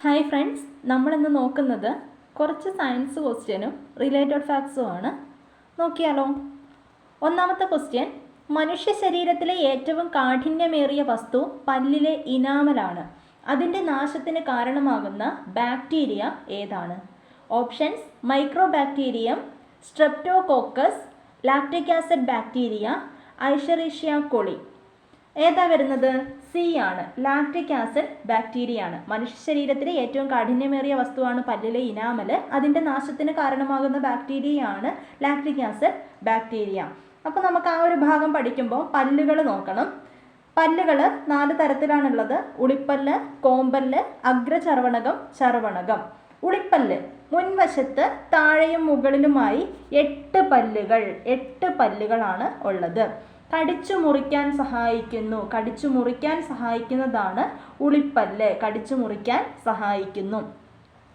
Hi friends, നമ്മളിന്ന് നോക്കുന്നത് കുറച്ച് സയൻസ് ക്വസ്റ്റ്യനും റിലേറ്റഡ് ഫാക്ട്സുമാണ്. നോക്കിയാലോ. ഒന്നാമത്തെ ക്വസ്റ്റ്യൻ, മനുഷ്യ ശരീരത്തിലെ ഏറ്റവും കാഠിന്യമേറിയ വസ്തു പല്ലിലെ ഇനാമലാണ്. അതിൻ്റെ നാശത്തിന് കാരണമാകുന്ന ബാക്ടീരിയ ഏതാണ്? Options: micro bacterium, streptococcus, lactic acid bacteria, Escherichia coli. ഏതാ വരുന്നത്? സി ആണ്, ലാക്റ്റിക് ആസിഡ് ബാക്ടീരിയ ആണ്. മനുഷ്യ ശരീരത്തിലെ ഏറ്റവും കാഠിന്യമേറിയ വസ്തുവാണ് പല്ലിലെ ഇനാമൽ. അതിൻ്റെ നാശത്തിന് കാരണമാകുന്ന ബാക്ടീരിയയാണ് ലാക്റ്റിക് ആസിഡ് ബാക്ടീരിയ. അപ്പോൾ നമുക്ക് ആ ഒരു ഭാഗം പഠിക്കുമ്പോൾ പല്ലുകൾ നോക്കണം. പല്ലുകൾ 4 തരത്തിലാണുള്ളത്: ഉളിപ്പല്ല്, കോമ്പല്ല്, അഗ്രചർവണകം, ചർവണകം. ഉളിപ്പല്ല് മുൻവശത്ത് താഴെയും മുകളിലുമായി 8 പല്ലുകളാണ് ഉള്ളത്. കടിച്ചു മുറിക്കാൻ സഹായിക്കുന്നതാണ് ഉളിപ്പല്ല്. കടിച്ചു മുറിക്കാൻ സഹായിക്കുന്നു.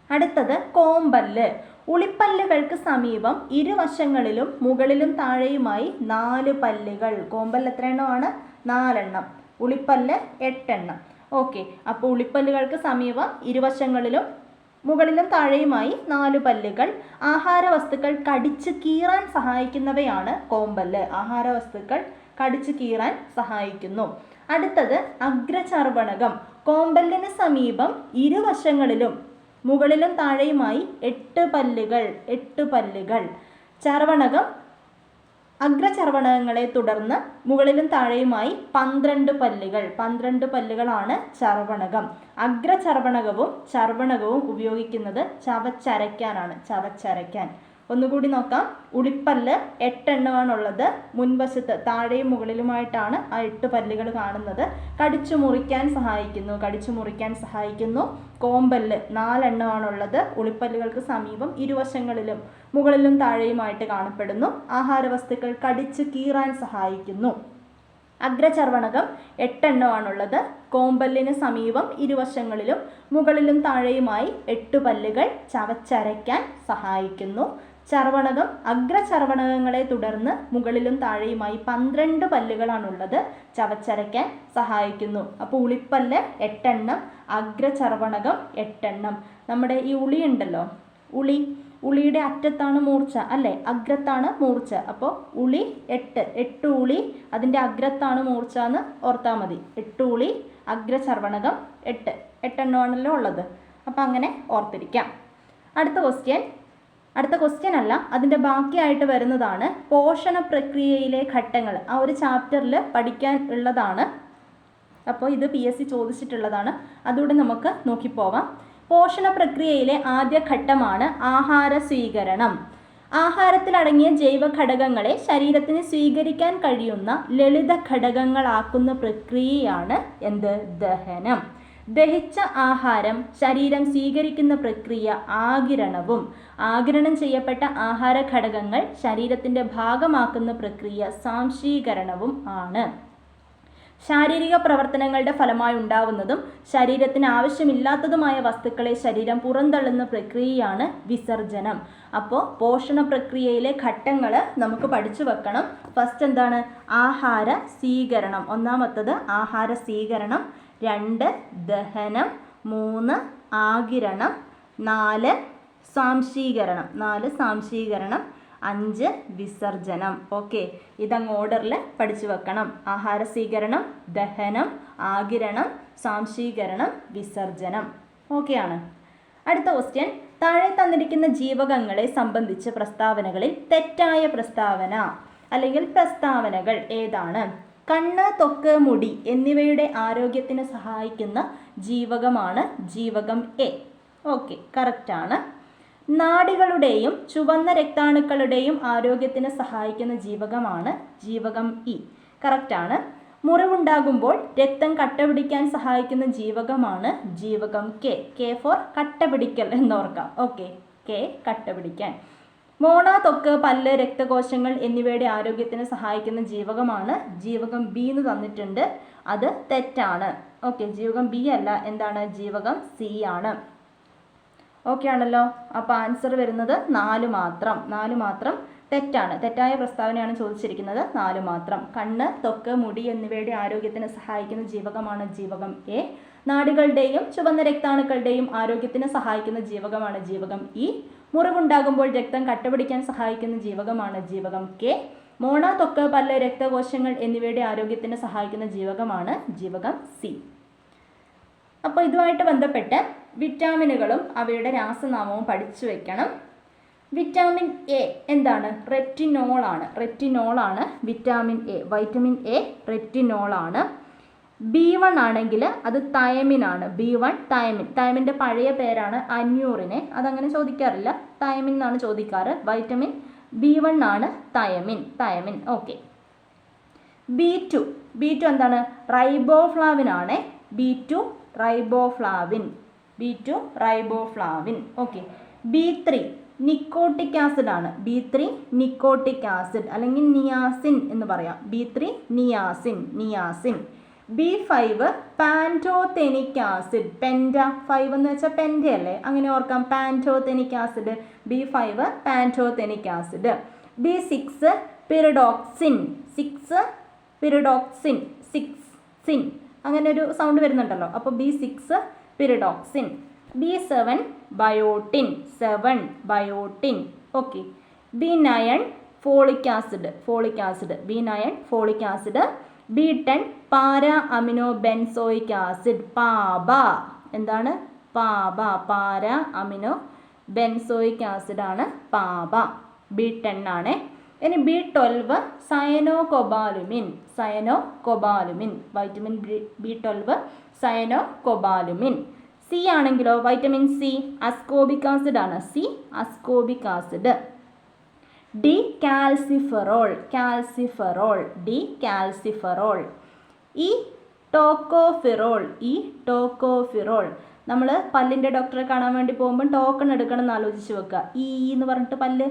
അടുത്തത് കോമ്പല്ല്. ഉളിപ്പല്ലുകൾക്ക് സമീപം ഇരുവശങ്ങളിലും മുകളിലും താഴെയുമായി 4 പല്ലുകൾ. കോമ്പല്ല് എത്ര എണ്ണമാണ്? 4 എണ്ണം. ഉളിപ്പല്ല് 8 എണ്ണം. ഓക്കെ, അപ്പോൾ ഉളിപ്പല്ലുകൾക്ക് സമീപം ഇരുവശങ്ങളിലും മുകളിലും താഴെയുമായി 4 പല്ലുകൾ. ആഹാരവസ്തുക്കൾ കടിച്ചു കീറാൻ സഹായിക്കുന്നവയാണ് കോമ്പല്ല്. ആഹാരവസ്തുക്കൾ കടിച്ചു കീറാൻ സഹായിക്കുന്നു. അടുത്തത് അഗ്രചർവണകം. കോമ്പല്ലിന് സമീപം ഇരുവശങ്ങളിലും മുകളിലും താഴെയുമായി 8 പല്ലുകൾ. ചർവണകം അഗ്രചർവണകങ്ങളെ തുടർന്ന് മുകളിലും താഴെയുമായി 12 പല്ലുകളാണ് ചർവണകം. അഗ്രചർവണകവും ചർവണകവും ഉപയോഗിക്കുന്നത് ചവച്ചരയ്ക്കാൻ. ഒന്നുകൂടി നോക്കാം. ഉളിപ്പല്ല് 8 എണ്ണമാണുള്ളത്. മുൻവശത്ത് താഴെയും മുകളിലുമായിട്ടാണ് ആ 8 പല്ലുകൾ കാണുന്നത്. കടിച്ചു മുറിക്കാൻ സഹായിക്കുന്നു. കോമ്പല്ല് 4 എണ്ണമാണുള്ളത്. ഉളിപ്പല്ലുകൾക്ക് സമീപം ഇരുവശങ്ങളിലും മുകളിലും താഴെയുമായിട്ട് കാണപ്പെടുന്നു. ആഹാരവസ്തുക്കൾ കടിച്ചു കീറാൻ സഹായിക്കുന്നു. അഗ്രചർവണകം 8 എണ്ണമാണുള്ളത്. കോമ്പല്ലിന് സമീപം ഇരുവശങ്ങളിലും മുകളിലും താഴെയുമായി 8 പല്ലുകൾ ചവച്ചരയ്ക്കാൻ സഹായിക്കുന്നു. ചർവണകം അഗ്രചർവണകങ്ങളെ തുടർന്ന് മുകളിലും താഴെയുമായി 12 പല്ലുകളാണുള്ളത്. ചവച്ചരയ്ക്കാൻ സഹായിക്കുന്നു. അപ്പോൾ ഉളിപ്പല്ല് 8 എണ്ണം, അഗ്രചർവണകം 8 എണ്ണം. നമ്മുടെ ഈ ഉളി ഉണ്ടല്ലോ, ഉളിയുടെ അറ്റത്താണ് മൂർച്ച അല്ലേ? അഗ്രത്താണ് മൂർച്ച. അപ്പോൾ ഉളി 8 ഉളി, അതിൻ്റെ അഗ്രത്താണ് മൂർച്ച എന്ന് ഓർത്താൽ മതി. 8 ഉളി, അഗ്രചർവണകം 8 എണ്ണമാണല്ലോ ഉള്ളത്. അപ്പം അങ്ങനെ ഓർത്തിരിക്കാം. അടുത്ത ക്വസ്റ്റ്യൻ അല്ല, അതിൻ്റെ ബാക്കിയായിട്ട് വരുന്നതാണ് പോഷണ പ്രക്രിയയിലെ ഘട്ടങ്ങൾ. ആ ഒരു ചാപ്റ്ററിൽ പഠിക്കാൻ ഉള്ളതാണ്. അപ്പോൾ ഇത് PSC ചോദിച്ചിട്ടുള്ളതാണ്. അതുകൊണ്ട് നമുക്ക് നോക്കിപ്പോവാം. പോഷണ പ്രക്രിയയിലെ ആദ്യ ഘട്ടമാണ് ആഹാര സ്വീകരണം. ആഹാരത്തിലടങ്ങിയ ജൈവ ഘടകങ്ങളെ ശരീരത്തിന് സ്വീകരിക്കാൻ കഴിയുന്ന ലളിത ഘടകങ്ങളാക്കുന്ന പ്രക്രിയയാണ് ദഹനം. ദഹിച്ച ആഹാരം ശരീരം സ്വീകരിക്കുന്ന പ്രക്രിയ ആഗിരണവും. ആഗിരണം ചെയ്യപ്പെട്ട ആഹാര ഘടകങ്ങൾ ശരീരത്തിൻ്റെ ഭാഗമാക്കുന്ന പ്രക്രിയ സാംശീകരണവും ആണ്. ശാരീരിക പ്രവർത്തനങ്ങളുടെ ഫലമായി ഉണ്ടാവുന്നതും ശരീരത്തിന് ആവശ്യമില്ലാത്തതുമായ വസ്തുക്കളെ ശരീരം പുറന്തള്ളുന്ന പ്രക്രിയയാണ് വിസർജനം. അപ്പോൾ പോഷണ പ്രക്രിയയിലെ ഘട്ടങ്ങൾ നമുക്ക് പഠിച്ചു വെക്കണം. ഫസ്റ്റ് എന്താണ്? ആഹാര സ്വീകരണം. ഒന്നാമത്തത് ആഹാര സ്വീകരണം, 2 ദഹനം, 3 ആഗിരണം, 4 സാംശീകരണം, 5 വിസർജനം. ഓക്കെ, ഇതങ്ങ് ഓർഡറിൽ പഠിച്ചു വെക്കണം. ആഹാര സ്വീകരണം, ദഹനം, ആഗിരണം, സാംശീകരണം, വിസർജനം. ഓക്കെയാണ്. അടുത്ത ക്വസ്റ്റ്യൻ, താഴെ തന്നിരിക്കുന്ന ജീവകങ്ങളെ സംബന്ധിച്ച പ്രസ്താവനകളിൽ തെറ്റായ പ്രസ്താവന അല്ലെങ്കിൽ പ്രസ്താവനകൾ ഏതാണ്? കണ്ണ്, ത്വക്ക്, മുടി എന്നിവയുടെ ആരോഗ്യത്തിന് സഹായിക്കുന്ന ജീവകമാണ് ജീവകം എ. ഓക്കെ, കറക്റ്റാണ്. നാഡികളുടെയും ചുവന്ന രക്താണുക്കളുടെയും ആരോഗ്യത്തിന് സഹായിക്കുന്ന ജീവകമാണ് ജീവകം ഇ. കറക്റ്റാണ്. മുറിവുണ്ടാകുമ്പോൾ രക്തം കട്ടപിടിക്കാൻ സഹായിക്കുന്ന ജീവകമാണ് ജീവകം കെ ഫോർ കട്ടപിടിക്കൽ എന്നോർക്കാം. ഓക്കെ, കെ കട്ടപിടിക്കാൻ. മോണ, ത്വക്ക്, പല്ല്, രക്തകോശങ്ങൾ എന്നിവയുടെ ആരോഗ്യത്തിന് സഹായിക്കുന്ന ജീവകമാണ് ജീവകം ബി എന്ന് തന്നിട്ടുണ്ട്. അത് തെറ്റാണ്. ഓക്കെ, ജീവകം ബി അല്ല, എന്താണ്? ജീവകം സി ആണ്. ഓക്കെ ആണല്ലോ. അപ്പോൾ ആൻസർ വരുന്നത് 4 മാത്രം. തെറ്റാണ്. തെറ്റായ പ്രസ്താവനയാണ് ചോദിച്ചിരിക്കുന്നത്. 4 മാത്രം. കണ്ണ്, ത്വക്ക്, മുടി എന്നിവയുടെ ആരോഗ്യത്തിന് സഹായിക്കുന്ന ജീവകമാണ് ജീവകം എ. നാഡികളുടെയും ചുവന്ന രക്താണുക്കളുടെയും ആരോഗ്യത്തിന് സഹായിക്കുന്ന ജീവകമാണ് ജീവകം ഇ. മുറിവുണ്ടാകുമ്പോൾ രക്തം കട്ടപിടിക്കാൻ സഹായിക്കുന്ന ജീവകമാണ് ജീവകം കെ. മോണ, ത്വക്ക്, പല്ല്, രക്തകോശങ്ങൾ എന്നിവയുടെ ആരോഗ്യത്തിന് സഹായിക്കുന്ന ജീവകമാണ് ജീവകം സി. അപ്പോൾ ഇതുമായിട്ട് ബന്ധപ്പെട്ട് വിറ്റാമിനുകളും അവയുടെ രാസനാമവും പഠിച്ചു വെക്കണം. വിറ്റാമിൻ എ എന്താണ്? റെറ്റിനോളാണ് വിറ്റാമിൻ എ. വൈറ്റമിൻ എ റെറ്റിനോളാണ്. B1 ആണെങ്കിൽ അത് തയമിനാണ്. B1 തയമിൻ്റെ പഴയ പേരാണ് അന്യൂറിനെ. അതങ്ങനെ ചോദിക്കാറില്ല, തയമിൻ എന്നാണ് ചോദിക്കാറ്. വൈറ്റമിൻ B1 ആണ് തയമിൻ. ഓക്കെ. B2 എന്താണ്? റൈബോഫ്ലാവിൻ ആണ്. B2 riboflavin. Okay. B3 നിക്കോട്ടിക് acid ആണ്. B3 നിക്കോട്ടിക് ആസിഡ് അല്ലെങ്കിൽ നിയാസിൻ എന്ന് പറയാം. B3 niacin. B5 pantothenic acid. 5 എന്ന് വെച്ചാൽ പെൻറ്റയല്ലേ, അങ്ങനെ ഓർക്കാം. Pantothenic acid. B5 pantothenic acid. B6 pyridoxine. അങ്ങനെ ഒരു സൗണ്ട് വരുന്നുണ്ടല്ലോ, അപ്പോൾ B6 pyridoxine. B7 biotin. Okay. B9 folic acid. B9 folic acid. B10 para amino benzoic acid. PABA. എന്താണ്? പാരാ അമിനോ ബെൻസോയിക് ആസിഡ് ആണ് പാബ. B10 ആണ്. ഇനി B12 cyanocobalamin. Vitamin B12 cyanocobalamin. C ആണെങ്കിലോ vitamin C ascorbic acid ആണ്. Ascorbic acid. D calciferol. E tocopherol. നമ്മൾ പല്ലിൻ്റെ ഡോക്ടറെ കാണാൻ വേണ്ടി പോകുമ്പോൾ ടോക്കൺ എടുക്കണം എന്ന് ആലോചിച്ച് വെക്കുക. എന്ന് പറഞ്ഞിട്ട് പല്ല്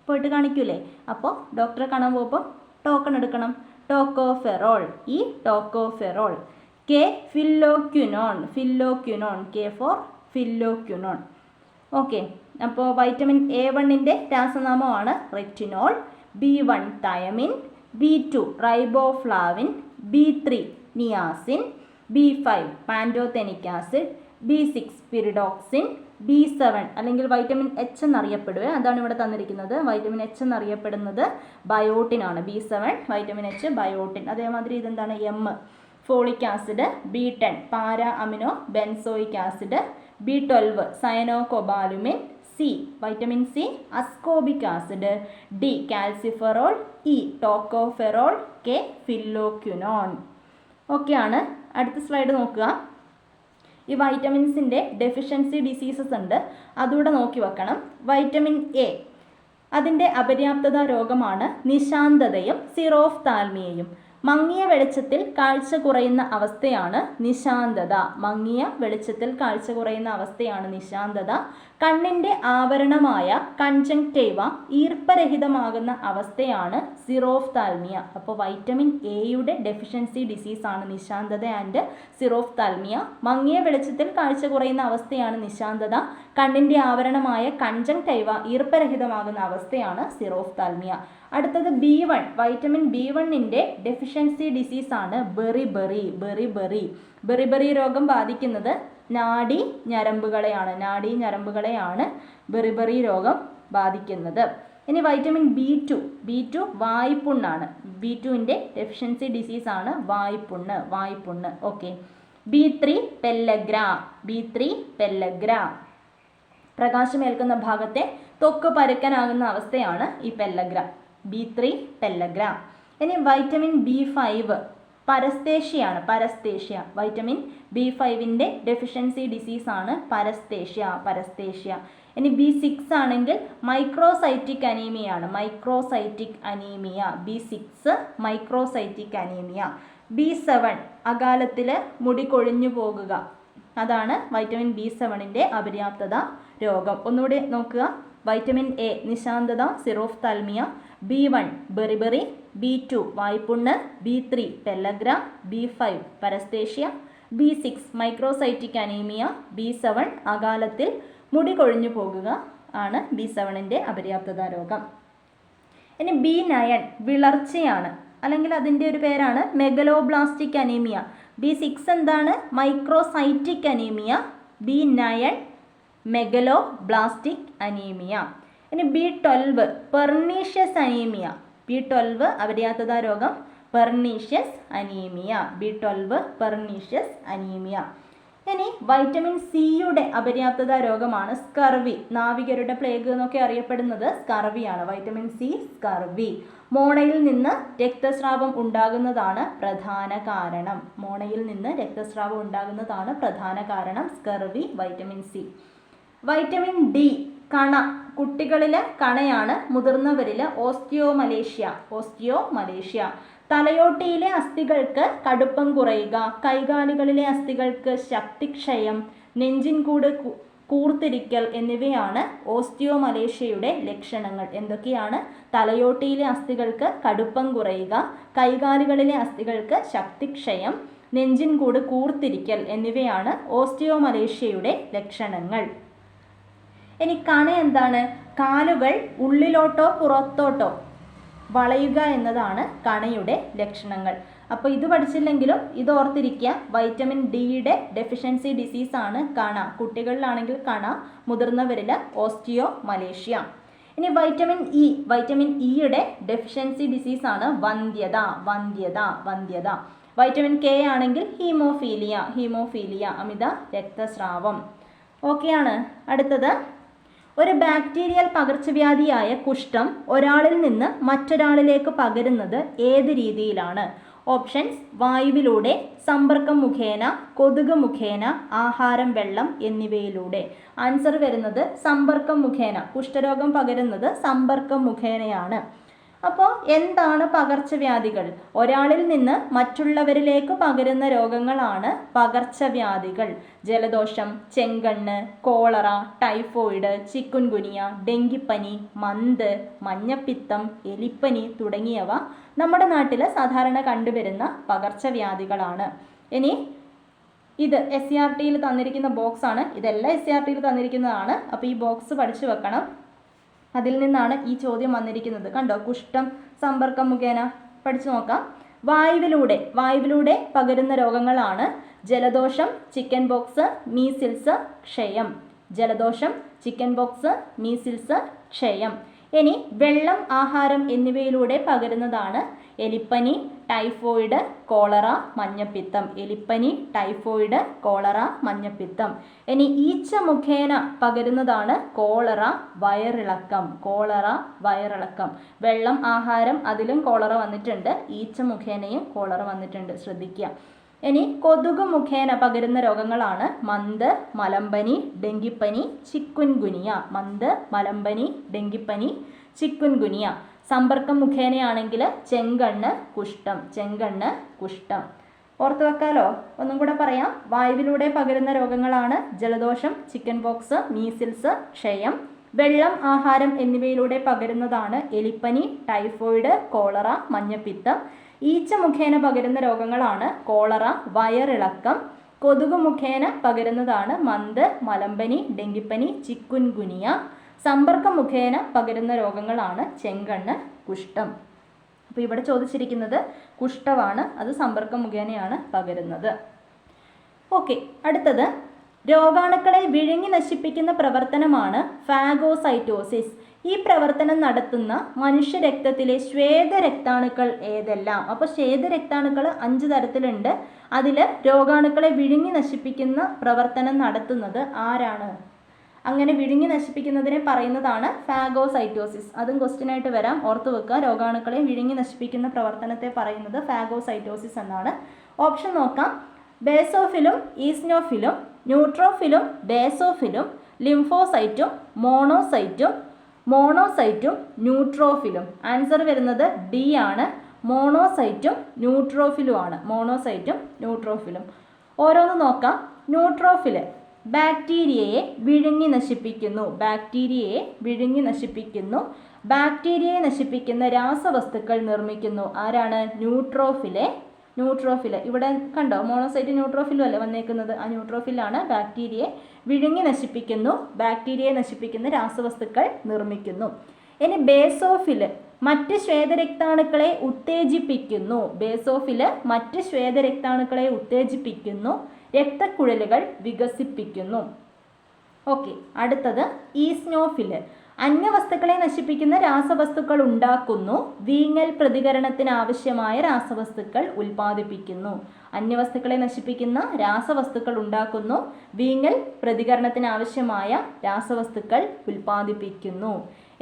പോയിട്ട് കാണിക്കൂലേ, അപ്പോൾ ഡോക്ടറെ കാണാൻ പോകുമ്പോൾ ടോക്കൺ എടുക്കണം. Tocopherol. Tocopherol. K phylloquinone. K for phylloquinone. Okay. അപ്പോൾ വൈറ്റമിൻ A1ൻ്റെ രാസനാമമാണ് retinol. B1 thiamine. B2 riboflavin. B3 niacin. B5 pantothenic acid. B6 pyridoxine. B7 അല്ലെങ്കിൽ വൈറ്റമിൻ H എന്നറിയപ്പെടുക, അതാണ് ഇവിടെ തന്നിരിക്കുന്നത്. വൈറ്റമിൻ H എന്നറിയപ്പെടുന്നത് ബയോട്ടിൻ ആണ്. B7 vitamin H biotin. അതേമാതിരി ഇതെന്താണ്? M folic acid. B10 para amino benzoic acid. B12 cyanocobalamin. C vitamin C ascorbic acid. D calciferol. E tocopherol. K phylloquinone. ഓക്കെയാണ്. അടുത്ത സ്ലൈഡ് നോക്കുക. ഈ വൈറ്റമിൻസിൻ്റെ ഡെഫിഷ്യൻസി ഡിസീസസ് ഉണ്ട്, അതുകൂടെ നോക്കി വെക്കണം. വൈറ്റമിൻ എ അതിൻ്റെ അപര്യാപ്തത രോഗമാണ് നിശാന്തതയും സിറോഫ്താൽമിയയും. മങ്ങിയ വെളിച്ചത്തിൽ കാഴ്ച കുറയുന്ന അവസ്ഥയാണ് നിശാന്തത. കണ്ണിൻ്റെ ആവരണമായ കൺജങ്ക്റ്റൈവ ഈർപ്പരഹിതമാകുന്ന അവസ്ഥയാണ് സിറോഫ്താൽമിയ. അപ്പോൾ വൈറ്റമിൻ എയുടെ ഡെഫിഷ്യൻസി ഡിസീസാണ് നിശാന്തത ആൻഡ് സിറോഫ്താൽമിയ. മങ്ങിയ വെളിച്ചത്തിൽ കാഴ്ച കുറയുന്ന അവസ്ഥയാണ് നിശാന്തത. കണ്ണിൻ്റെ ആവരണമായ കൺജങ്ക്റ്റൈവ ഈർപ്പരഹിതമാകുന്ന അവസ്ഥയാണ് സിറോഫ്താൽമിയ. അടുത്തത് B1 വൈറ്റമിൻ B1ൻ്റെ ഡെഫിഷ്യൻസി ഡിസീസാണ് ബെറിബെറി രോഗം ബാധിക്കുന്നത് നാഡീ ഞരമ്പുകളെയാണ് ബെറിബെറി രോഗം ബാധിക്കുന്നത്. ഇനി വൈറ്റമിൻ B2 വായ്പുണ്ണാണ്. B2ൻ്റെ ഡെഫിഷ്യൻസി ഡിസീസാണ് വായ്പുണ്ണ്. ഓക്കെ. B3 pellagra. പ്രകാശമേൽക്കുന്ന ഭാഗത്തെ ത്വക്ക് പരുക്കനാകുന്ന അവസ്ഥയാണ് ഈ പെല്ലഗ്ര. B3 pellagra. ഇനി വൈറ്റമിൻ B5 പരസ്തേഷ്യ. വൈറ്റമിൻ B5ൻ്റെ ഡെഫിഷ്യൻസി ഡിസീസാണ് പരസ്തേഷ്യ. ഇനി B6 ആണെങ്കിൽ microcytic അനീമിയാണ്. B6 microcytic anaemia. B7 അകാലത്തിൽ മുടി കൊഴിഞ്ഞു പോകുക, അതാണ് വൈറ്റമിൻ B7ൻ്റെ അപര്യാപ്തത രോഗം. ഒന്നുകൂടി നോക്കുക. വൈറ്റമിൻ എ നിശാന്തത സിറോഫ്താൽമിയ. B1 beriberi. B2 വായ്പുണ്ണ്. B3 pellagra. B5 paraesthesia. B6 microcytic anaemia. B7 അകാലത്തിൽ മുടി കൊഴിഞ്ഞു പോകുക ആണ് B7ൻ്റെ അപര്യാപ്തത രോഗം. ഇനി B9 വിളർച്ചയാണ്, അല്ലെങ്കിൽ അതിൻ്റെ ഒരു പേരാണ് മെഗലോബ്ലാസ്റ്റിക് അനീമിയ. B6 എന്താണ്? Microcytic anaemia. B9 megaloblastic anaemia. ഇനി B12 പെർണീഷ്യസ് അനീമിയ. B12 അപര്യാപ്തത രോഗം, pernicious anaemia. B12 pernicious anaemia. ഇനി വൈറ്റമിൻ സിയുടെ അപര്യാപ്തത രോഗമാണ് സ്കർവി. നാവികരുടെ പ്ലേഗ് എന്നൊക്കെ അറിയപ്പെടുന്നത് സ്കർവിയാണ്. Vitamin C, scurvy. മോണയിൽ നിന്ന് രക്തസ്രാവം ഉണ്ടാകുന്നതാണ് പ്രധാന കാരണം. മോണയിൽ നിന്ന് രക്തസ്രാവം ഉണ്ടാകുന്നതാണ് പ്രധാന കാരണം scurvy, vitamin C. Vitamin D കണ. കുട്ടികളിലെ കണയാണ്, മുതിർന്നവരിൽ ഓസ്റ്റിയോമലേഷ്യ. ഓസ്റ്റിയോമലേഷ്യ. തലയോട്ടിയിലെ അസ്ഥികൾക്ക് കടുപ്പം കുറയുക, കൈകാലുകളിലെ അസ്ഥികൾക്ക് ശക്തിക്ഷയം, നെഞ്ചിൻകൂട് കൂർത്തിരിക്കൽ എന്നിവയാണ് ഓസ്റ്റിയോമലേഷ്യയുടെ ലക്ഷണങ്ങൾ. എന്തൊക്കെയാണ്? തലയോട്ടിയിലെ അസ്ഥികൾക്ക് കടുപ്പം കുറയുക, കൈകാലുകളിലെ അസ്ഥികൾക്ക് ശക്തിക്ഷയം, നെഞ്ചിൻകൂട് കൂർത്തിരിക്കൽ എന്നിവയാണ് ഓസ്റ്റിയോമലേഷ്യയുടെ ലക്ഷണങ്ങൾ. ഇനി കണ എന്താണ്? കാലുകൾ ഉള്ളിലോട്ടോ പുറത്തോട്ടോ വളയുക എന്നതാണ് കണയുടെ ലക്ഷണങ്ങൾ. അപ്പോൾ ഇത് പഠിച്ചില്ലെങ്കിലും ഇത് ഓർത്തിരിക്കുക. വൈറ്റമിൻ ഡിയുടെ ഡെഫിഷ്യൻസി ഡിസീസാണ് കണ. കുട്ടികളിലാണെങ്കിൽ കണ, മുതിർന്നവരിൽ ഓസ്റ്റിയോമലേഷ്യ. ഇനി വൈറ്റമിൻ ഇ. വൈറ്റമിൻ ഇയുടെ ഡെഫിഷ്യൻസി ഡിസീസാണ് വന്ധ്യത. വന്ധ്യത, വന്ധ്യത. വൈറ്റമിൻ കെ ആണെങ്കിൽ ഹീമോഫീലിയ. ഹീമോഫീലിയ, അമിത രക്തസ്രാവം. ഓക്കെയാണ്. അടുത്തത്, ഒരു ബാക്ടീരിയൽ പകർച്ചവ്യാധിയായ കുഷ്ഠം ഒരാളിൽ നിന്ന് മറ്റൊരാളിലേക്ക് പകരുന്നത് ഏത് രീതിയിലാണ്? ഓപ്ഷൻസ്: വായുവിലൂടെ, സമ്പർക്കം മുഖേന, കൊതുക് മുഖേന, ആഹാരം, വെള്ളം എന്നിവയിലൂടെ. ആൻസർ വരുന്നത് സമ്പർക്കം മുഖേന. കുഷ്ഠരോഗം പകരുന്നത് സമ്പർക്കം മുഖേനയാണ്. അപ്പോൾ എന്താണ് പകർച്ചവ്യാധികൾ? ഒരാളിൽ നിന്ന് മറ്റുള്ളവരിലേക്ക് പകരുന്ന രോഗങ്ങളാണ് പകർച്ചവ്യാധികൾ. ജലദോഷം, ചെങ്കണ്ണ്, കോളറ, ടൈഫോയിഡ്, ചിക്കുൻഗുനിയ, ഡെങ്കിപ്പനി, മന്ത്, മഞ്ഞപ്പിത്തം, എലിപ്പനി തുടങ്ങിയവ നമ്മുടെ നാട്ടിൽ സാധാരണ കണ്ടുവരുന്ന പകർച്ചവ്യാധികളാണ്. ഇനി ഇത് SCERT-യിൽ തന്നിരിക്കുന്ന ബോക്സാണ്. ഇതെല്ലാം SCERT-യിൽ തന്നിരിക്കുന്നതാണ്. അപ്പോൾ ഈ ബോക്സ് പഠിച്ചു വെക്കണം. അതിൽ നിന്നാണ് ഈ ചോദ്യം വന്നിരിക്കുന്നത്. കണ്ടോ, കുഷ്ഠം സമ്പർക്കം മുഖേന. പഠിച്ചു നോക്കാം. വായുവിലൂടെ പകരുന്ന രോഗങ്ങളാണ് ജലദോഷം, ചിക്കൻ ബോക്സ്, മീസിൽസ്, ക്ഷയം. ജലദോഷം, ചിക്കൻ ബോക്സ്, മീസിൽസ്, ക്ഷയം. ഇനി വെള്ളം, ആഹാരം എന്നിവയിലൂടെ പകരുന്നതാണ് എലിപ്പനി, ടൈഫോയിഡ്, കോളറ, മഞ്ഞപ്പിത്തം. എലിപ്പനി, ടൈഫോയിഡ്, കോളറ, മഞ്ഞപ്പിത്തം. ഇനി ഈച്ച മുഖേന പകരുന്നതാണ് കോളറ, വയറിളക്കം. കോളറ, വയറിളക്കം. വെള്ളം, ആഹാരം, അതിലും കോളറ വന്നിട്ടുണ്ട്. ഈച്ച മുഖേനയും കോളറ വന്നിട്ടുണ്ട്, ശ്രദ്ധിക്കുക. ഇനി കൊതുക് മുഖേന പകരുന്ന രോഗങ്ങളാണ് മന്ത്, മലമ്പനി, ഡെങ്കിപ്പനി, ചിക്കുൻഗുനിയ. മന്ത്, മലമ്പനി, ഡെങ്കിപ്പനി, ചിക്കുൻഗുനിയ. സമ്പർക്കം മുഖേനയാണെങ്കിൽ ചെങ്കണ്ണ്, കുഷ്ഠം. ചെങ്കണ്ണ്, കുഷ്ഠം. ഓർത്തു വെക്കാലോ. ഒന്നും കൂടെ പറയാം. വായുവിലൂടെ പകരുന്ന രോഗങ്ങളാണ് ജലദോഷം, ചിക്കൻ ബോക്സ്, മീസിൽസ്, ക്ഷയം. വെള്ളം, ആഹാരം എന്നിവയിലൂടെ പകരുന്നതാണ് എലിപ്പനി, ടൈഫോയിഡ്, കോളറ, മഞ്ഞപ്പിത്തം. ഈച്ച മുഖേന പകരുന്ന രോഗങ്ങളാണ് കോളറ, വയറിളക്കം. കൊതുക് മുഖേന പകരുന്നതാണ് മന്ത്, മലമ്പനി, ഡെങ്കിപ്പനി, ചിക്കുൻഗുനിയ. സമ്പർക്കം മുഖേന പകരുന്ന രോഗങ്ങളാണ് ചെങ്കണ്ണ്, കുഷ്ഠം. അപ്പോൾ ഇവിടെ ചോദിച്ചിരിക്കുന്നത് കുഷ്ഠമാണ്. അത് സമ്പർക്കം മുഖേനയാണ് പകരുന്നത്. ഓക്കെ, അടുത്തത്, രോഗാണുക്കളെ വിഴുങ്ങി നശിപ്പിക്കുന്ന പ്രവർത്തനമാണ് ഫാഗോസൈറ്റോസിസ്. ഈ പ്രവർത്തനം നടത്തുന്ന മനുഷ്യരക്തത്തിലെ ശ്വേതരക്താണുക്കൾ ഏതെല്ലാം? അപ്പോൾ ശ്വേതരക്താണുക്കൾ 5 തരത്തിലുണ്ട്. അതിൽ രോഗാണുക്കളെ വിഴുങ്ങി നശിപ്പിക്കുന്ന പ്രവർത്തനം നടത്തുന്നത് ആരാണ്? അങ്ങനെ വിഴുങ്ങി നശിപ്പിക്കുന്നതിനെ പറയുന്നതാണ് ഫാഗോസൈറ്റോസിസ്. അതും ക്വസ്റ്റ്യനായിട്ട് വരാം, ഓർത്തു വെക്കുക. രോഗാണുക്കളെ വിഴുങ്ങി നശിപ്പിക്കുന്ന പ്രവർത്തനത്തെ പറയുന്നത് ഫാഗോസൈറ്റോസിസ് എന്നാണ്. ഓപ്ഷൻ നോക്കാം. ബേസോഫിലും, ഈസ്നോഫിലും, ന്യൂട്രോഫിലും, ബേസോഫിലും, ലിംഫോസൈറ്റും, മോണോസൈറ്റും, ന്യൂട്രോഫിലും. ആൻസർ വരുന്നത് ഡി ആണ്. മോണോസൈറ്റും ന്യൂട്രോഫിലുമാണ്. മോണോസൈറ്റും ന്യൂട്രോഫിലും. ഓരോന്ന് നോക്കാം. ന്യൂട്രോഫില് ബാക്ടീരിയയെ വിഴുങ്ങി നശിപ്പിക്കുന്നു. ബാക്ടീരിയയെ നശിപ്പിക്കുന്ന രാസവസ്തുക്കൾ നിർമ്മിക്കുന്നു. ആരാണ്? ന്യൂട്രോഫില്. ഇവിടെ കണ്ടോ, മോണോസൈറ്റ് ന്യൂട്രോഫിലും അല്ലേ വന്നേക്കുന്നത്? ആ ന്യൂട്രോഫിലാണ് ബാക്ടീരിയയെ വിഴുങ്ങി നശിപ്പിക്കുന്നു. ബാക്ടീരിയയെ നശിപ്പിക്കുന്ന രാസവസ്തുക്കൾ നിർമ്മിക്കുന്നു. ഇനി ബേസോഫിൽ മറ്റ് ശ്വേതരക്താണുക്കളെ ഉത്തേജിപ്പിക്കുന്നു. ബേസോഫിൽ മറ്റ് ശ്വേതരക്താണുക്കളെ ഉത്തേജിപ്പിക്കുന്നു. രക്തക്കുഴലുകൾ വികസിപ്പിക്കുന്നു. ഓക്കെ, അടുത്തത് ഈസ്നോഫിൽ അന്യവസ്തുക്കളെ നശിപ്പിക്കുന്ന രാസവസ്തുക്കൾ ഉണ്ടാക്കുന്നു. വീങ്ങൽ പ്രതികരണത്തിന് ആവശ്യമായ രാസവസ്തുക്കൾ ഉൽപ്പാദിപ്പിക്കുന്നു. അന്യവസ്തുക്കളെ നശിപ്പിക്കുന്ന രാസവസ്തുക്കൾ ഉണ്ടാക്കുന്നു. വീങ്ങൽ പ്രതികരണത്തിന് ആവശ്യമായ രാസവസ്തുക്കൾ ഉൽപ്പാദിപ്പിക്കുന്നു.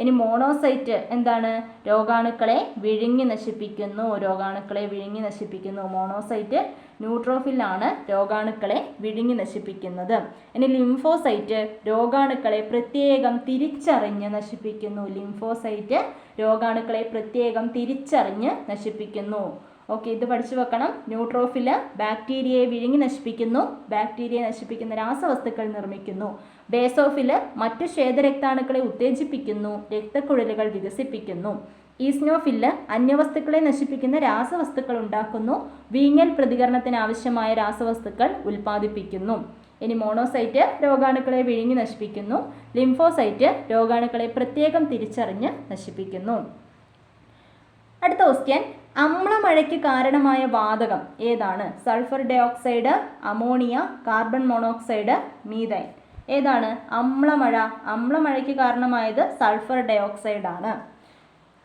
ഇനി മോണോസൈറ്റ് എന്താണ്? രോഗാണുക്കളെ വിഴുങ്ങി നശിപ്പിക്കുന്നു. രോഗാണുക്കളെ വിഴുങ്ങി നശിപ്പിക്കുന്നു. മോണോസൈറ്റ് ന്യൂട്രോഫിലാണ് രോഗാണുക്കളെ വിഴുങ്ങി നശിപ്പിക്കുന്നത്. ഇനി ലിംഫോസൈറ്റ് രോഗാണുക്കളെ പ്രത്യേകം തിരിച്ചറിഞ്ഞ് നശിപ്പിക്കുന്നു. ലിംഫോസൈറ്റ് രോഗാണുക്കളെ പ്രത്യേകം തിരിച്ചറിഞ്ഞ് നശിപ്പിക്കുന്നു. ഓക്കെ, ഇത് പഠിച്ചു വെക്കണം. ന്യൂട്രോഫിൽ ബാക്ടീരിയയെ വിഴുങ്ങി നശിപ്പിക്കുന്നു. ബാക്ടീരിയയെ നശിപ്പിക്കുന്ന രാസവസ്തുക്കൾ നിർമ്മിക്കുന്നു. ബേസോഫിൽ മറ്റു ശ്വേതരക്താണുക്കളെ ഉത്തേജിപ്പിക്കുന്നു. രക്തക്കുഴലുകൾ വികസിപ്പിക്കുന്നു. ഈസ്നോഫില് അന്യവസ്തുക്കളെ നശിപ്പിക്കുന്ന രാസവസ്തുക്കൾ ഉണ്ടാക്കുന്നു. വീങ്ങൽ പ്രതികരണത്തിന് ആവശ്യമായ രാസവസ്തുക്കൾ ഉൽപ്പാദിപ്പിക്കുന്നു. ഇനി മോണോസൈറ്റ് രോഗാണുക്കളെ വിഴുങ്ങി നശിപ്പിക്കുന്നു. ലിംഫോസൈറ്റ് രോഗാണുക്കളെ പ്രത്യേകം തിരിച്ചറിഞ്ഞ് നശിപ്പിക്കുന്നു. അടുത്ത ക്വസ്റ്റ്യൻ, അമ്ലമഴയ്ക്ക് കാരണമായ വാതകം ഏതാണ്? Sulphur dioxide, ammonia, carbon monoxide, methane. ഏതാണ് അമ്ലമഴ? അമ്ലമഴയ്ക്ക് കാരണമായത് സൾഫർ ഡയോക്സൈഡ് ആണ്.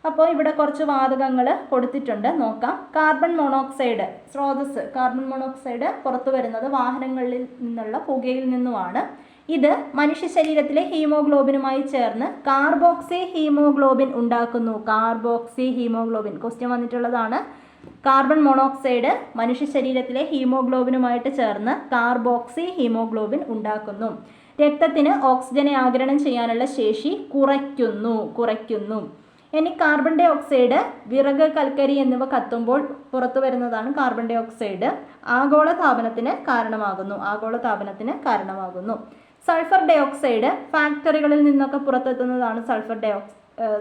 അപ്പോൾ ഇവിടെ കുറച്ച് വാതകങ്ങൾ കൊടുത്തിട്ടുണ്ട്, നോക്കാം. കാർബൺ മോണോക്സൈഡ് സ്രോതസ്. കാർബൺ മോണോക്സൈഡ് പുറത്തു വരുന്നത് വാഹനങ്ങളിൽ നിന്നുള്ള പുകയിൽ നിന്നുമാണ്. ഇത് മനുഷ്യ ശരീരത്തിലെ ഹീമോഗ്ലോബിനുമായി ചേർന്ന് കാർബോക്സി ഹീമോഗ്ലോബിൻ ഉണ്ടാക്കുന്നു. കാർബോക്സി ഹീമോഗ്ലോബിൻ ക്വസ്റ്റ്യൻ വന്നിട്ടുള്ളതാണ്. കാർബൺ മോണോക്സൈഡ് മനുഷ്യ ശരീരത്തിലെ ഹീമോഗ്ലോബിനുമായിട്ട് ചേർന്ന് കാർബോക്സി ഹീമോഗ്ലോബിൻ ഉണ്ടാക്കുന്നു. രക്തത്തിന് ഓക്സിജനെ ആഗിരണം ചെയ്യാനുള്ള ശേഷി കുറയ്ക്കുന്നു. ഇനി കാർബൺ ഡൈ ഓക്സൈഡ്, വിറക്, കൽക്കരി എന്നിവ കത്തുമ്പോൾ പുറത്തു വരുന്നതാണ് കാർബൺ ഡൈ ഓക്സൈഡ്. ആഗോളതാപനത്തിന് കാരണമാകുന്നു. സൾഫർ ഡൈ ഓക്സൈഡ് ഫാക്ടറികളിൽ നിന്നൊക്കെ പുറത്തെത്തുന്നതാണ്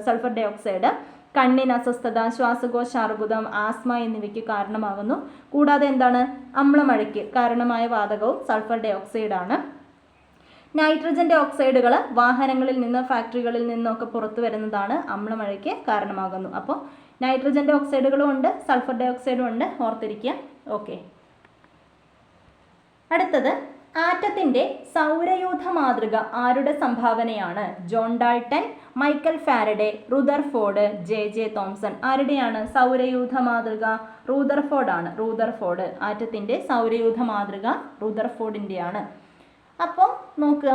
സൾഫർ ഡൈ ഓക്സൈഡ്. കണ്ണിന് അസ്വസ്ഥത, ശ്വാസകോശ അർബുദം, ആസ്മ എന്നിവയ്ക്ക് കാരണമാകുന്നു. കൂടാതെ എന്താണ്? അമ്ലമഴയ്ക്ക് കാരണമായ വാതകവും സൾഫർ ഡൈ ഓക്സൈഡ് ആണ്. നൈട്രജൻ ഡൈ ഓക്സൈഡുകൾ വാഹനങ്ങളിൽ നിന്ന്, ഫാക്ടറികളിൽ നിന്നൊക്കെ പുറത്തു വരുന്നതാണ്, അമ്ലമഴയ്ക്ക് കാരണമാകുന്നു. അപ്പോൾ നൈട്രജൻ ഡൈ ഓക്സൈഡുകളും ഉണ്ട്, സൾഫർ ഡൈ ഓക്സൈഡും ഉണ്ട്, ഓർത്തിരിക്കുക. ഓക്കെ, അടുത്തത് ആറ്റത്തിന്റെ സൗരയൂഥ മാതൃക ആരുടെ സംഭാവനയാണ്? John Dalton, Michael Faraday, Rutherford, J Thomson. ആരുടെയാണ് സൗരയൂഥ മാതൃക? റുദർഫോർഡ് ആണ്. റുദർഫോർഡ്. ആറ്റത്തിന്റെ സൗരയൂഥ മാതൃക റുദർഫോർഡിൻ്റെയാണ്. അപ്പോൾ നോക്കുക,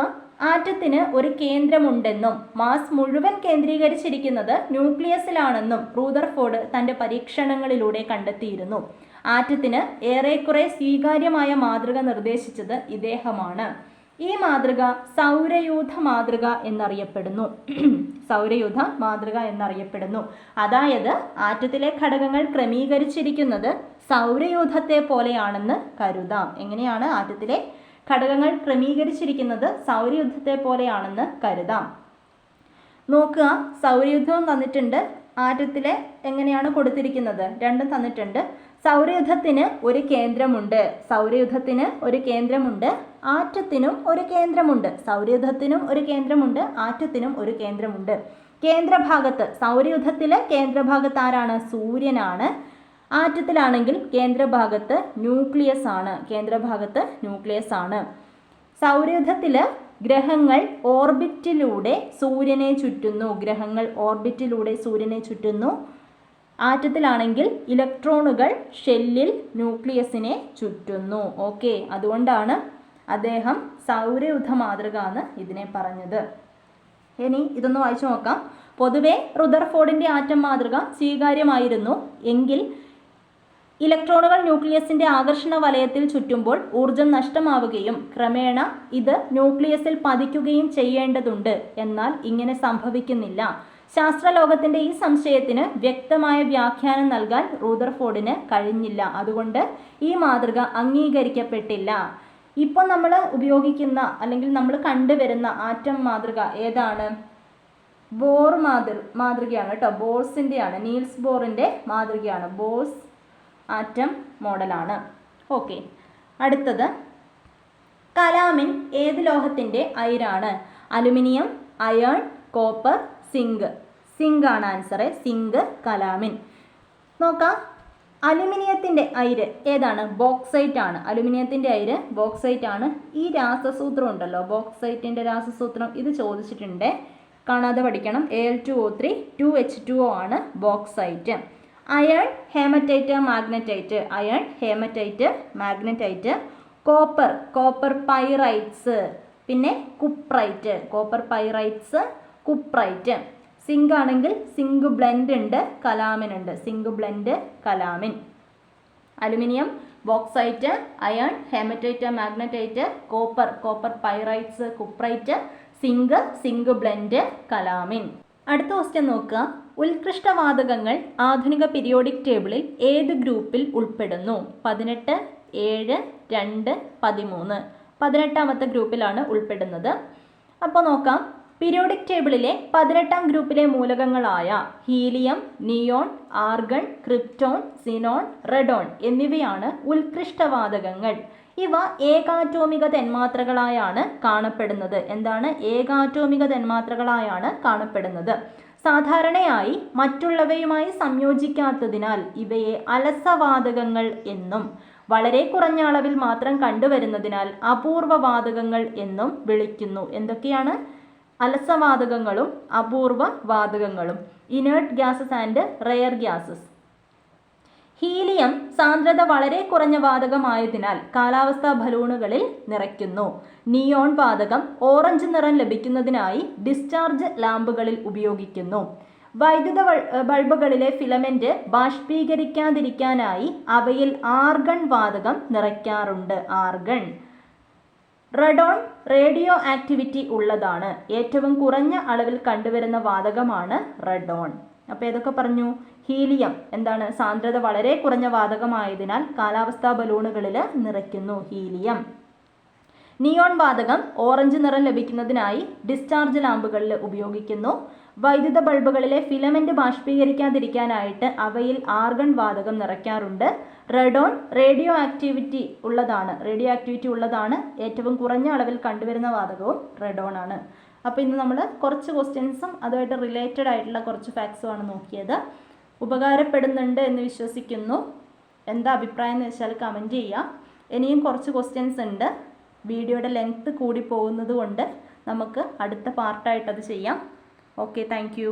ആറ്റത്തിന് ഒരു കേന്ദ്രമുണ്ടെന്നും മാസ് മുഴുവൻ കേന്ദ്രീകരിച്ചിരിക്കുന്നത് ന്യൂക്ലിയസിലാണെന്നും റുദർഫോർഡ് തൻ്റെ പരീക്ഷണങ്ങളിലൂടെ കണ്ടെത്തിയിരുന്നു. ആറ്റത്തിന് ഏറെക്കുറെ സ്വീകാര്യമായ മാതൃക നിർദ്ദേശിച്ചത് ഇദ്ദേഹമാണ്. ഈ മാതൃക സൗരയൂഥ മാതൃക എന്നറിയപ്പെടുന്നു. അതായത് ആറ്റത്തിലെ ഘടകങ്ങൾ ക്രമീകരിച്ചിരിക്കുന്നത് സൗരയൂഥത്തെ പോലെയാണെന്ന് കരുതാം. എങ്ങനെയാണ് ആറ്റത്തിലെ ഘടകങ്ങൾ ക്രമീകരിച്ചിരിക്കുന്നത്? സൗരയൂഥത്തെ പോലെയാണെന്ന് കരുതാം. നോക്കുക, സൗരയൂഥവും തന്നിട്ടുണ്ട്, ആറ്റത്തിലെ എങ്ങനെയാണ് കൊടുത്തിരിക്കുന്നത്? രണ്ടും തന്നിട്ടുണ്ട്. സൗരയൂഥത്തിന് ഒരു കേന്ദ്രമുണ്ട്. ആറ്റത്തിനും ഒരു കേന്ദ്രമുണ്ട്. ആറ്റത്തിനും ഒരു കേന്ദ്രമുണ്ട്. കേന്ദ്രഭാഗത്ത്, സൗരയൂഥത്തിലെ കേന്ദ്രഭാഗത്ത് ആരാണ്? സൂര്യനാണ്. ആറ്റത്തിലാണെങ്കിൽ കേന്ദ്രഭാഗത്ത് ന്യൂക്ലിയസ് ആണ്. സൗരയൂഥത്തിൽ ഗ്രഹങ്ങൾ ഓർബിറ്റിലൂടെ സൂര്യനെ ചുറ്റുന്നു. ആറ്റത്തിലാണെങ്കിൽ ഇലക്ട്രോണുകൾ ഷെല്ലിൽ ന്യൂക്ലിയസിനെ ചുറ്റുന്നു. ഓക്കെ, അതുകൊണ്ടാണ് അദ്ദേഹം സൗരയൂഥ മാതൃക എന്ന് ഇതിനെ പറഞ്ഞത്. ഇനി ഇതൊന്ന് വായിച്ചു നോക്കാം. പൊതുവെ റുദർഫോർഡിൻ്റെ ആറ്റം മാതൃക സ്വീകാര്യമായിരുന്നു എങ്കിൽ ഇലക്ട്രോണുകൾ ന്യൂക്ലിയസിൻ്റെ ആകർഷണ വലയത്തിൽ ചുറ്റുമ്പോൾ ഊർജം നഷ്ടമാവുകയും ക്രമേണ ഇത് ന്യൂക്ലിയസിൽ പതിക്കുകയും ചെയ്യേണ്ടതുണ്ട്. എന്നാൽ ഇങ്ങനെ സംഭവിക്കുന്നില്ല. ശാസ്ത്രലോകത്തിൻ്റെ ഈ സംശയത്തിന് വ്യക്തമായ വ്യാഖ്യാനം നൽകാൻ റുദർഫോർഡിന് കഴിഞ്ഞില്ല. അതുകൊണ്ട് ഈ മാതൃക അംഗീകരിക്കപ്പെട്ടില്ല. ഇപ്പോൾ നമ്മൾ ഉപയോഗിക്കുന്ന അല്ലെങ്കിൽ നമ്മൾ കണ്ടുവരുന്ന ആറ്റം മാതൃക ഏതാണ്? ബോർ മാതൃകയാണ് കേട്ടോ. ബോൾസിൻ്റെയാണ്, നീൽസ് ബോറിൻ്റെ മാതൃകയാണ്. ബോൾസ് ആറ്റം മോഡലാണ്. ഓക്കെ, അടുത്തത് കലാമിൻ ഏത് ലോഹത്തിൻ്റെ അയിരാണ്? Aluminium, iron, copper, zinc. Zinc ആണ് ആൻസർ. Zinc, calamine. നോക്കാം, അലുമിനിയത്തിൻ്റെ അയിര് ഏതാണ്? ബോക്സൈറ്റ് ആണ്. അലുമിനിയത്തിൻ്റെ അയിര് ബോക്സൈറ്റ് ആണ്. ഈ രാസസൂത്രം ഉണ്ടല്ലോ, ബോക്സൈറ്റിൻ്റെ രാസസൂത്രം, ഇത് ചോദിച്ചിട്ടുണ്ട്, കാണാതെ പഠിക്കണം. Al2O3 2H2O ആണ് bauxite. Iron, haematite, magnetite. Iron, haematite, magnetite. Copper, copper pyrites, പിന്നെ cuprite. Copper pyrites, cuprite. Zinc ആണെങ്കിൽ സിങ്ക് ബ്ലെൻഡ് ഉണ്ട്, കലാമിൻ ഉണ്ട്. Zinc blende, calamine. Aluminium, bauxite, iron, haematite, magnetite. Copper, copper pyrites, cuprite. Zinc, zinc blende, calamine. അടുത്ത question നോക്കുക. ഉത്കൃഷ്ടവാതകങ്ങൾ ആധുനിക periodic ടേബിളിൽ ഏത് ഗ്രൂപ്പിൽ ഉൾപ്പെടുന്നു? 18, 7, 2, 13. 18ാമത്തെ ഗ്രൂപ്പിലാണ് ഉൾപ്പെടുന്നത്. അപ്പോൾ നോക്കാം, പീരിയോഡിക് ടേബിളിലെ 18ാം ഗ്രൂപ്പിലെ മൂലകങ്ങളായ helium, neon, argon, krypton, xenon, radon എന്നിവയാണ് ഉത്കൃഷ്ടവാതകങ്ങൾ. ഇവ ഏകാറ്റോമിക തന്മാത്രകളായാണ് കാണപ്പെടുന്നത്. എന്താണ്? ഏകാറ്റോമിക തന്മാത്രകളായാണ് കാണപ്പെടുന്നത്. സാധാരണയായി മറ്റുള്ളവയുമായി സംയോജിക്കാത്തതിനാൽ ഇവയെ അലസവാതകങ്ങൾ എന്നും വളരെ കുറഞ്ഞ അളവിൽ മാത്രം കണ്ടുവരുന്നതിനാൽ അപൂർവവാതകങ്ങൾ എന്നും വിളിക്കുന്നു. എന്തൊക്കെയാണ്? അലസവാതകങ്ങളും അപൂർവ വാതകങ്ങളും. Inert gases and rare gases. Helium സാന്ദ്രത വളരെ കുറഞ്ഞ വാതകമായതിനാൽ കാലാവസ്ഥാ ബലൂണുകളിൽ നിറയ്ക്കുന്നു. നിയോൺ വാതകം ഓറഞ്ച് നിറം ലഭിക്കുന്നതിനായി ഡിസ്ചാർജ് ലാമ്പുകളിൽ ഉപയോഗിക്കുന്നു. വൈദ്യുത ബൾബുകളിലെ ഫിലമെന്റ് ബാഷ്പീകരിക്കാതിരിക്കാനായി അവയിൽ ആർഗൺ വാതകം നിറയ്ക്കാറുണ്ട്. ആർഗൺ. റെഡോൺ റേഡിയോ ആക്ടിവിറ്റി ഉള്ളതാണ്. ഏറ്റവും കുറഞ്ഞ അളവിൽ കണ്ടുവരുന്ന വാതകമാണ് റെഡോൺ. അപ്പോൾ ഏതൊക്കെ പറഞ്ഞു? ഹീലിയം എന്താണ്? സാന്ദ്രത വളരെ കുറഞ്ഞ വാതകമായതിനാൽ കാലാവസ്ഥാ ബലൂണുകളിൽ നിറയ്ക്കുന്നു. ഹീലിയം. നിയോൺ വാതകം ഓറഞ്ച് നിറം ലഭിക്കുന്നതിനായി ഡിസ്ചാർജ് ലാമ്പുകളിൽ ഉപയോഗിക്കുന്നു. വൈദ്യുത ബൾബുകളിലെ ഫിലമെന്റ് ബാഷ്പീകരിക്കാതിരിക്കാനായിട്ട് അവയിൽ ആർഗൺ വാതകം നിറയ്ക്കാറുണ്ട്. റെഡോൺ റേഡിയോ ആക്ടിവിറ്റി ഉള്ളതാണ്. ഏറ്റവും കുറഞ്ഞ അളവിൽ കണ്ടുവരുന്ന വാതകവും റെഡോൺ ആണ്. അപ്പോൾ ഇന്ന് നമ്മൾ കുറച്ച് ക്വസ്റ്റ്യൻസും അതുമായിട്ട് റിലേറ്റഡ് ആയിട്ടുള്ള കുറച്ച് ഫാക്ട്സുമാണ് നോക്കിയത്. ഉപകാരപ്പെടുന്നുണ്ട് എന്ന് വിശ്വസിക്കുന്നു. എന്താ അഭിപ്രായം എന്ന് വെച്ചാൽ കമൻറ്റ് ചെയ്യുക. ഇനിയും കുറച്ച് ക്വസ്റ്റ്യൻസ് ഉണ്ട്. വീഡിയോയുടെ ലെങ്ത്ത് കൂടി പോകുന്നത് കൊണ്ട് നമുക്ക് അടുത്ത പാർട്ടായിട്ടത് ചെയ്യാം. Okay, thank you.